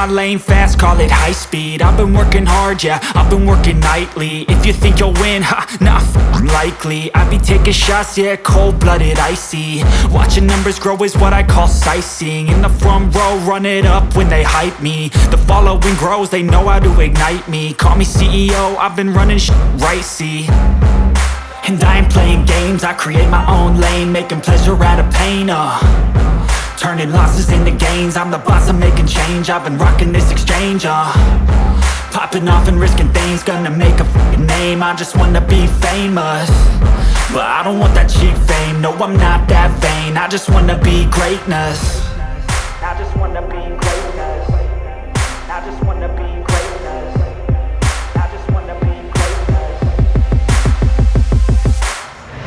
lane fast, call it high speed. I've been working hard, yeah, I've been working nightly. If you think you'll win, ha, not likely. I be taking shots, yeah, cold-blooded, icy. Watching numbers grow is what I call sightseeing. In the front row, run it up when they hype me. The following grows, they know how to ignite me. Call me CEO, I've been running right, see. And I ain't playing games, I create my own lane, making pleasure out of pain, turning losses into gains. I'm the boss, I'm making change. I've been rocking this exchange, popping off and risking things. Gonna make a f***ing name. I just wanna be famous, but I don't want that cheap fame. No, I'm not that vain. I just wanna be greatness. I just wanna be greatness. I just wanna be greatness. I just wanna be greatness.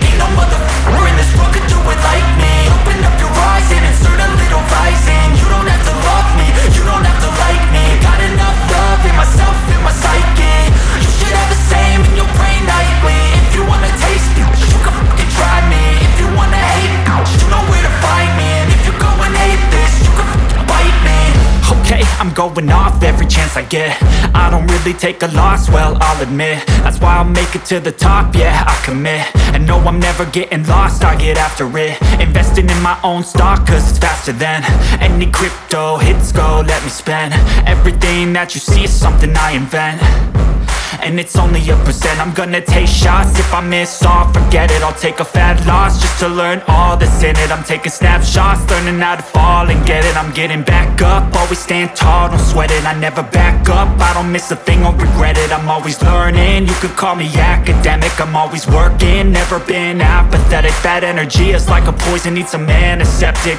Ain't no motherfucker in this world could do it like me. Open up your eyes and insert a little rising. You don't have to love me, you don't have to like me. Got enough love in myself, in my psyche. You should have the same in your brain nightly. If you wanna taste me, you can fucking try me. If you wanna hate me, you know where to find me. And if you go and hate this, you can fucking bite me. Okay, I'm going off every chance I get. I don't really take a loss, well, I'll admit. That's why I'll make it to the top, yeah, I commit. And no, I'm never getting lost, I get after it. Investing in my own stock, cause it's faster than any crypto hits go, let me spend. Everything that you see is something I invent, and it's only a percent. I'm gonna take shots, if I miss all, forget it. I'll take a fat loss just to learn all that's in it. I'm taking snapshots, learning how to fall and get it. I'm getting back up, always stand tall, don't sweat it. I never back up, I don't miss a thing or regret it. I'm always learning, you could call me academic. I'm always working, never been apathetic. That energy is like a poison, needs some antiseptic.